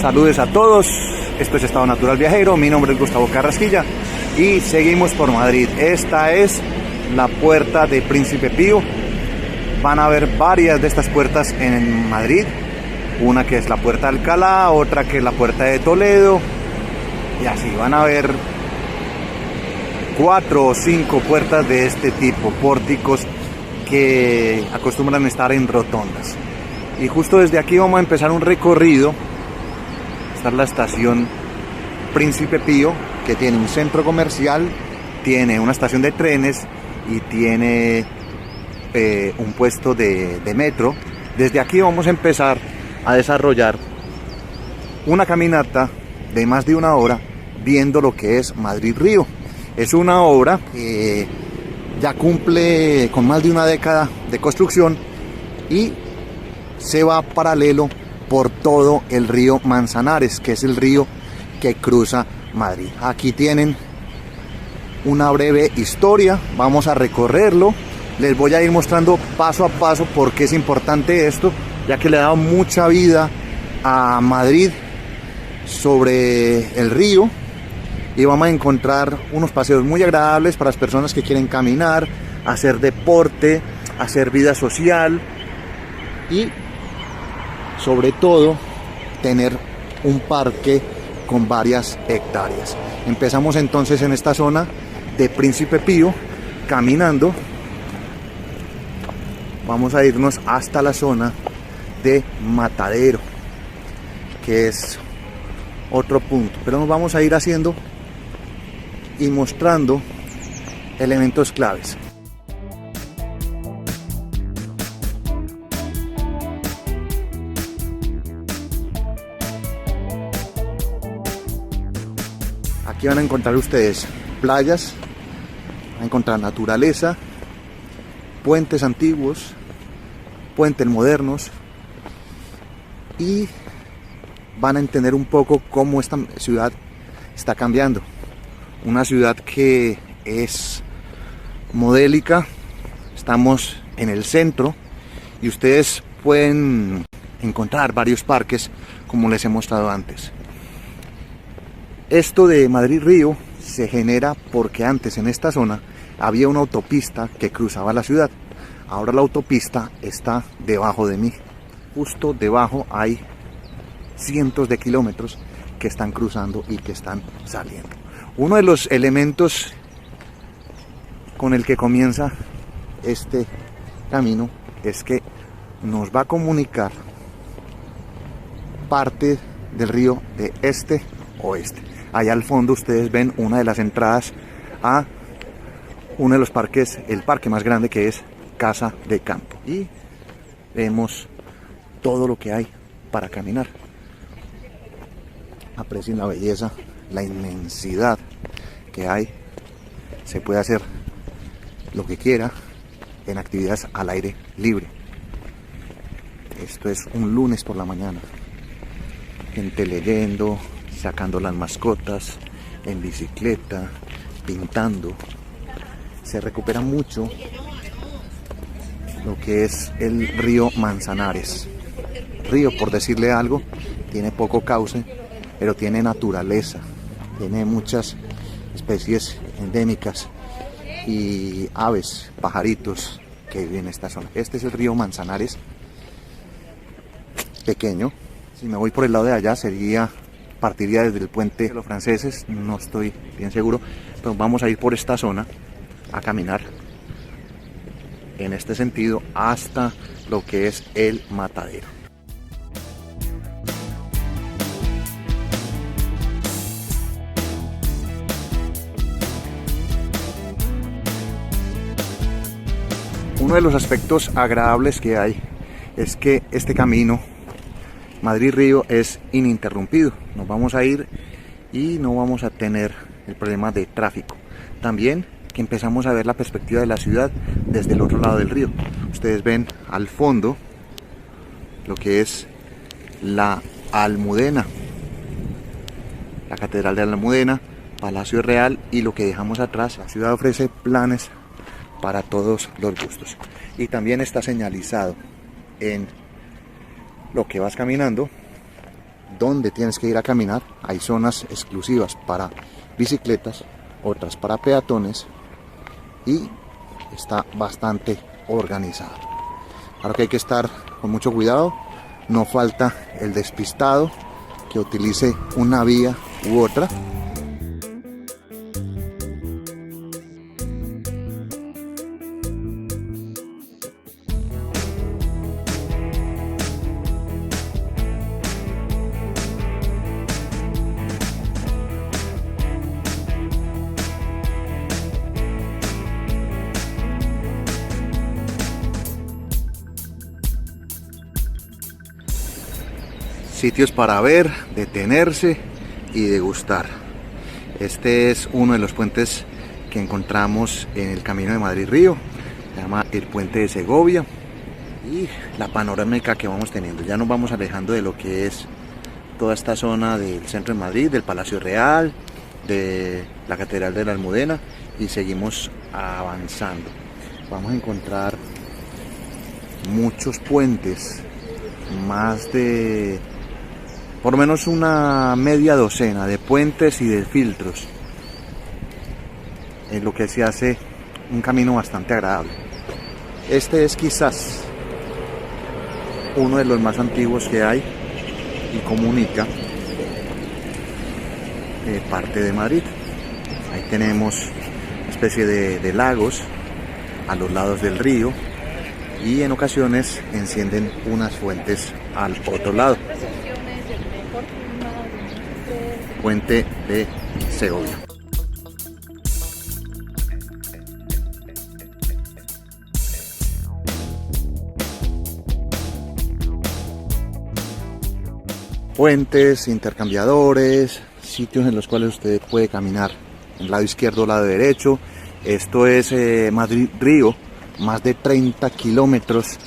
Saludos a todos, esto es Estado Natural Viajero, mi nombre es Gustavo Carrasquilla y seguimos por Madrid. Esta es la puerta de Príncipe Pío. Van a ver varias de estas puertas en Madrid, una que es la puerta de Alcalá, otra que es la puerta de Toledo, y así van a ver 4 o 5 puertas de este tipo, pórticos que acostumbran a estar en rotondas. Y justo desde aquí vamos a empezar un recorrido. Esta es la estación Príncipe Pío, que tiene un centro comercial, tiene una estación de trenes y tiene un puesto de metro. Desde aquí vamos a empezar a desarrollar una caminata de más de una hora viendo lo que es Madrid-Río. Es una obra que ya cumple con más de una década de construcción y se va paralelo por todo el río Manzanares, que es el río que cruza Madrid. Aquí tienen una breve historia, vamos a recorrerlo, les voy a ir mostrando paso a paso por qué es importante esto, ya que le ha dado mucha vida a Madrid sobre el río, y vamos a encontrar unos paseos muy agradables para las personas que quieren caminar, hacer deporte, hacer vida social y sobre todo tener un parque con varias hectáreas. Empezamos entonces en esta zona de Príncipe Pío caminando. Vamos a irnos hasta la zona de Matadero, que es otro punto, pero nos vamos a ir haciendo y mostrando elementos claves. Aquí van a encontrar ustedes playas, van a encontrar naturaleza, puentes antiguos, puentes modernos, y van a entender un poco cómo esta ciudad está cambiando. Una ciudad que es modélica, estamos en el centro y ustedes pueden encontrar varios parques como les he mostrado antes. Esto de Madrid-Río se genera porque antes en esta zona había una autopista que cruzaba la ciudad. Ahora la autopista está debajo de mí. Justo debajo hay cientos de kilómetros que están cruzando y que están saliendo. Uno de los elementos con el que comienza este camino es que nos va a comunicar parte del río de este a oeste. Allá al fondo ustedes ven una de las entradas a uno de los parques, el parque más grande, que es Casa de Campo. Y vemos todo lo que hay para caminar. Aprecien la belleza, la inmensidad que hay. Se puede hacer lo que quiera en actividades al aire libre. Esto es un lunes por la mañana. Gente leyendo, sacando las mascotas, en bicicleta, pintando. Se recupera mucho lo que es el río Manzanares. Río, por decirle algo, tiene poco cauce, pero tiene naturaleza, tiene muchas especies endémicas y aves, pajaritos que viven en esta zona. Este es el río Manzanares, pequeño. Si me voy por el lado de allá partiría desde el puente de los franceses, no estoy bien seguro, pero vamos a ir por esta zona a caminar en este sentido hasta lo que es el Matadero. Uno de los aspectos agradables que hay es que este camino Madrid-Río es ininterrumpido. Nos vamos a ir y no vamos a tener el problema de tráfico. También que empezamos a ver la perspectiva de la ciudad desde el otro lado del río. Ustedes ven al fondo lo que es la Almudena, la Catedral de la Almudena, Palacio Real, y lo que dejamos atrás. La ciudad ofrece planes para todos los gustos y también está señalizado en lo que vas caminando dónde tienes que ir a caminar. Hay zonas exclusivas para bicicletas, otras para peatones, y está bastante organizado. Claro que hay que estar con mucho cuidado, no falta el despistado que utilice una vía u otra. Sitios para ver, detenerse y degustar. Este es uno de los puentes que encontramos en el camino de Madrid-Río. Se llama el puente de Segovia. Y la panorámica que vamos teniendo. Ya nos vamos alejando de lo que es toda esta zona del centro de Madrid, del Palacio Real, de la Catedral de la Almudena, y seguimos avanzando. Vamos a encontrar muchos puentes, más de por lo menos una media docena de puentes y de filtros, en lo que se hace un camino bastante agradable. Este es quizás uno de los más antiguos que hay y comunica parte de Madrid. Ahí tenemos una especie de lagos a los lados del río, y en ocasiones encienden unas fuentes al otro lado. Puente de Segovia. Puentes, intercambiadores, sitios en los cuales usted puede caminar en el lado izquierdo o lado derecho. Esto es Madrid-Río, más de 30 kilómetros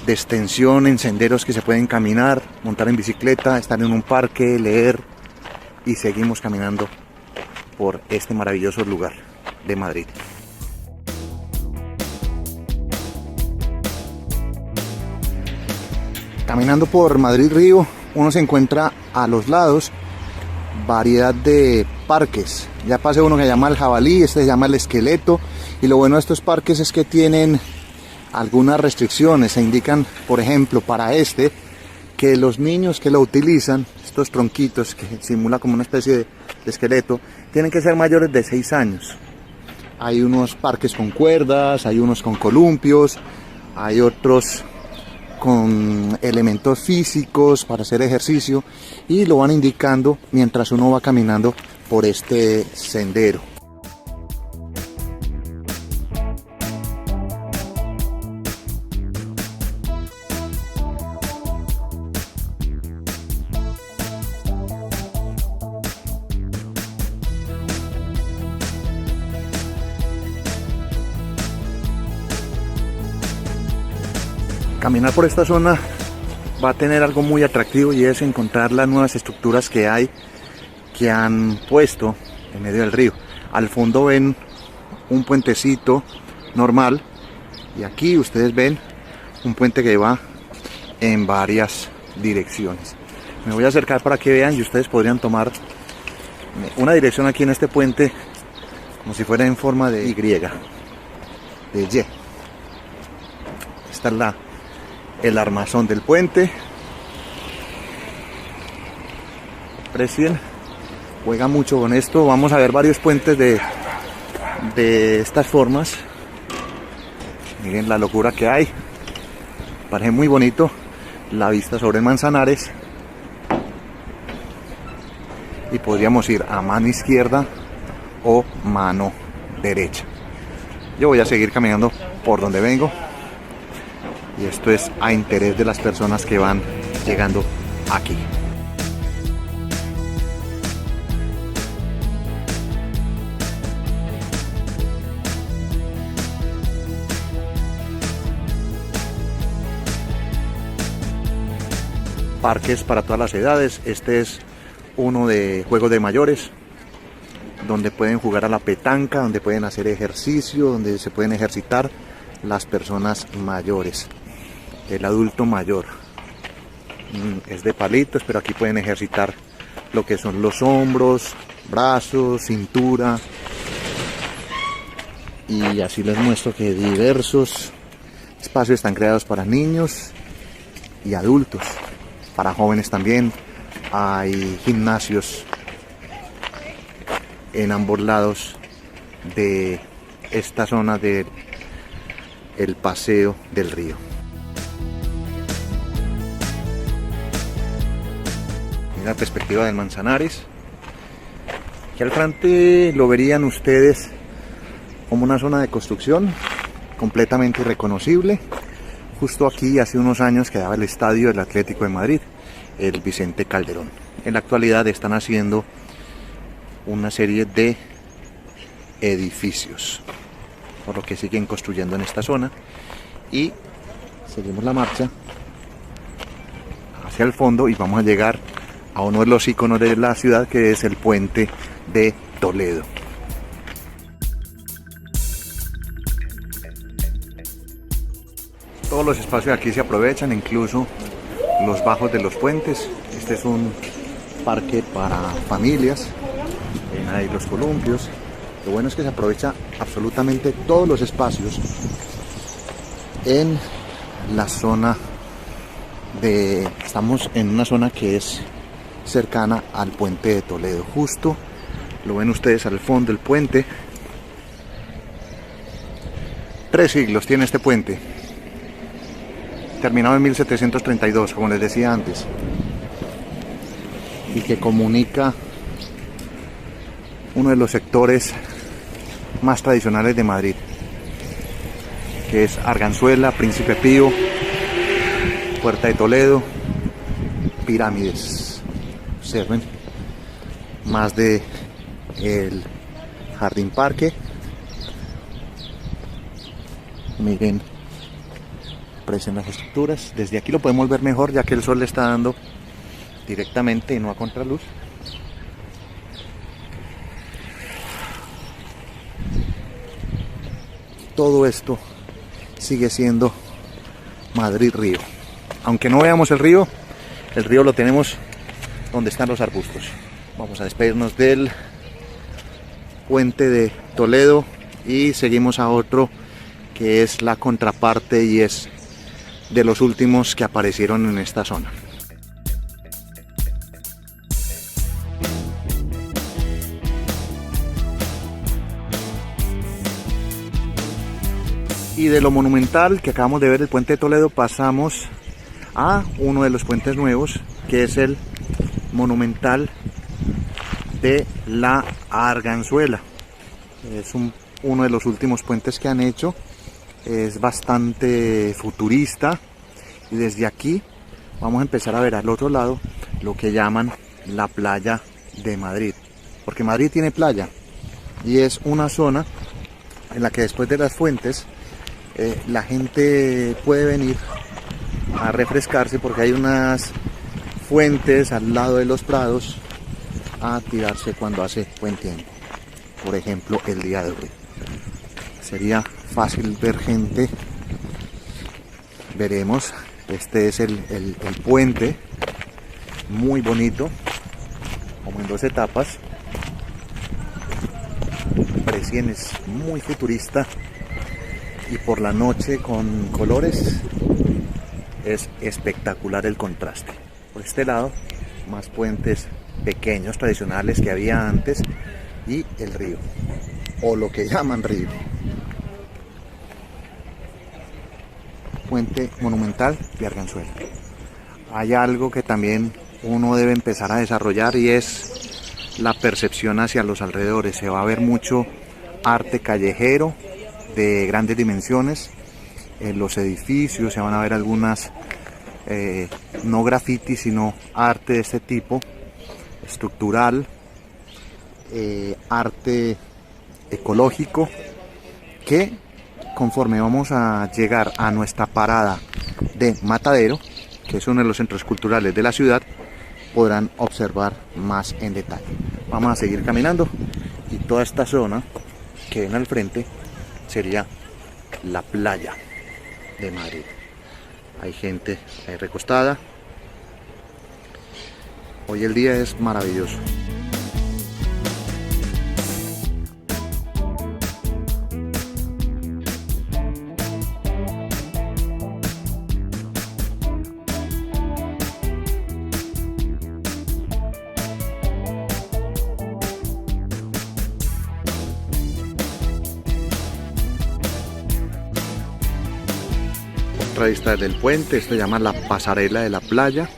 de extensión en senderos que se pueden caminar, montar en bicicleta, estar en un parque, leer, y seguimos caminando por este maravilloso lugar de Madrid. Caminando por Madrid-Río, uno se encuentra a los lados variedad de parques. Ya pasé uno que se llama el Jabalí, este se llama el Esqueleto, y lo bueno de estos parques es que tienen algunas restricciones. Se indican, por ejemplo, para este, que los niños que lo utilizan, estos tronquitos que simula como una especie de esqueleto, tienen que ser mayores de 6 años. Hay unos parques con cuerdas, hay unos con columpios, hay otros con elementos físicos para hacer ejercicio, y lo van indicando mientras uno va caminando por este sendero. Caminar por esta zona va a tener algo muy atractivo, y es encontrar las nuevas estructuras que hay, que han puesto en medio del río. Al fondo ven un puentecito normal, y aquí ustedes ven un puente que va en varias direcciones. Me voy a acercar para que vean, y ustedes podrían tomar una dirección aquí en este puente como si fuera en forma de Y, de Y. Esta es el armazón del puente. Aprecien, juega mucho con esto. Vamos a ver varios puentes de estas formas. Miren la locura que hay. Parece muy bonito la vista sobre Manzanares, y podríamos ir a mano izquierda o mano derecha. Yo voy a seguir caminando por donde vengo, y esto es a interés de las personas que van llegando aquí. Parques para todas las edades. Este es uno de juegos de mayores, donde pueden jugar a la petanca, donde pueden hacer ejercicio, donde se pueden ejercitar las personas mayores, el adulto mayor. es de palitos, pero aquí pueden ejercitar lo que son los hombros, brazos, cintura. Y así les muestro que diversos espacios están creados para niños y adultos, para jóvenes también. Hay gimnasios en ambos lados de esta zona del paseo del río. La perspectiva del Manzanares, que al frente lo verían ustedes como una zona de construcción completamente irreconocible. Justo aquí hace unos años quedaba el estadio del Atlético de Madrid, el Vicente Calderón. En la actualidad están haciendo una serie de edificios, por lo que siguen construyendo en esta zona, y seguimos la marcha hacia el fondo y vamos a llegar a uno de los iconos de la ciudad, que es el puente de Toledo. Todos los espacios aquí se aprovechan, incluso los bajos de los puentes. Este es un parque para familias, ven ahí los columpios. Lo bueno es que se aprovecha absolutamente todos los espacios en la zona de... Estamos en una zona que es cercana al puente de Toledo. Justo lo ven ustedes al fondo del puente. 3 siglos tiene este puente, terminado en 1732, como les decía antes, y que comunica uno de los sectores más tradicionales de Madrid, que es Arganzuela, Príncipe Pío, Puerta de Toledo, Pirámides. Observen más de el jardín parque. Miren, aprecian las estructuras. Desde aquí lo podemos ver mejor, ya que el sol le está dando directamente y no a contraluz. Todo esto sigue siendo Madrid Río. Aunque no veamos el río lo tenemos donde están los arbustos. Vamos a despedirnos del puente de Toledo y seguimos a otro que es la contraparte y es de los últimos que aparecieron en esta zona. Y de lo monumental que acabamos de ver, el puente de Toledo, pasamos a uno de los puentes nuevos, que es el monumental de la Arganzuela. Es uno de los últimos puentes que han hecho. Es bastante futurista, y desde aquí vamos a empezar a ver al otro lado lo que llaman la playa de Madrid, porque Madrid tiene playa y es una zona en la que después de las fuentes la gente puede venir a refrescarse, porque hay unas fuentes al lado de los prados a tirarse cuando hace buen tiempo. Por ejemplo, el día de hoy sería fácil ver gente. Veremos, este es el puente, muy bonito, como en 2 etapas. Recién es muy futurista, y por la noche con colores es espectacular el contraste. Por este lado, más puentes pequeños tradicionales que había antes, y el río, o lo que llaman río. Puente monumental de Arganzuela. Hay algo que también uno debe empezar a desarrollar, y es la percepción hacia los alrededores. Se va a ver mucho arte callejero de grandes dimensiones en los edificios. Se van a ver algunas no graffiti, sino arte de este tipo, estructural, arte ecológico, que conforme vamos a llegar a nuestra parada de Matadero, que es uno de los centros culturales de la ciudad, podrán observar más en detalle. Vamos a seguir caminando, y toda esta zona que ven al frente sería la playa de Madrid. Hay gente ahí recostada, Hoy el día es maravilloso. Otra vista desde el puente, esto se llama la pasarela de la playa.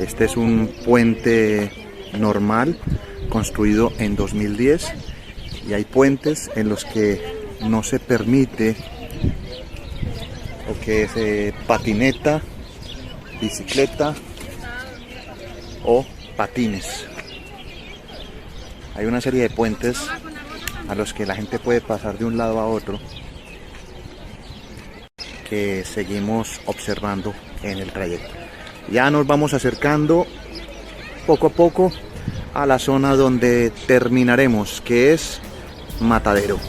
Este es un puente normal construido en 2010 y hay puentes en los que no se permite lo que es patineta, bicicleta o patines. Hay una serie de puentes a los que la gente puede pasar de un lado a otro, que seguimos observando en el trayecto. Ya nos vamos acercando poco a poco a la zona donde terminaremos, que es Matadero.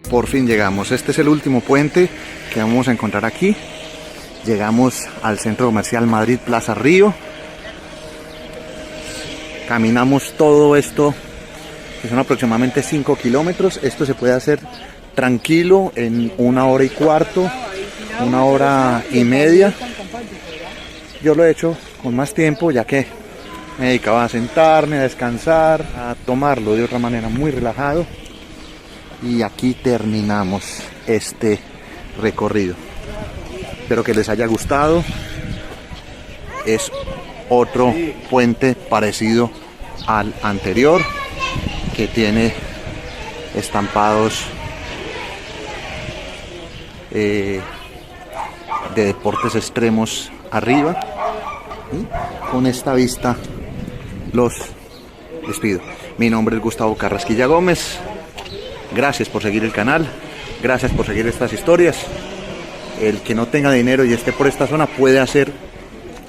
Por fin llegamos. Este es el último puente que vamos a encontrar aquí. Llegamos al centro comercial Madrid Plaza Río. Caminamos todo esto, que son aproximadamente 5 kilómetros. Esto se puede hacer tranquilo en 1 hora y cuarto, 1 hora y media. Yo lo he hecho con más tiempo, ya que me dedicaba a sentarme, a descansar, a tomarlo de otra manera muy relajado. Y aquí terminamos este recorrido. Espero que les haya gustado. Es otro puente parecido al anterior, que tiene estampados de deportes extremos arriba, y con esta vista los despido. Mi nombre es Gustavo Carrasquilla Gómez. Gracias por seguir el canal, gracias por seguir estas historias. El que no tenga dinero y esté por esta zona puede hacer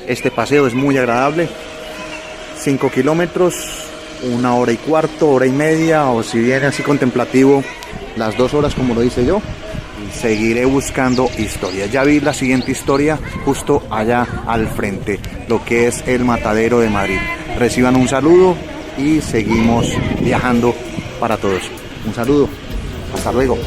este paseo, es muy agradable. 5 kilómetros, 1 hora y cuarto, 1 hora y media, o si viene así contemplativo, las 2 horas como lo hice yo. Seguiré buscando historias. Ya vi la siguiente historia justo allá al frente, lo que es el Matadero de Madrid. Reciban un saludo y seguimos viajando para todos. Un saludo, hasta luego.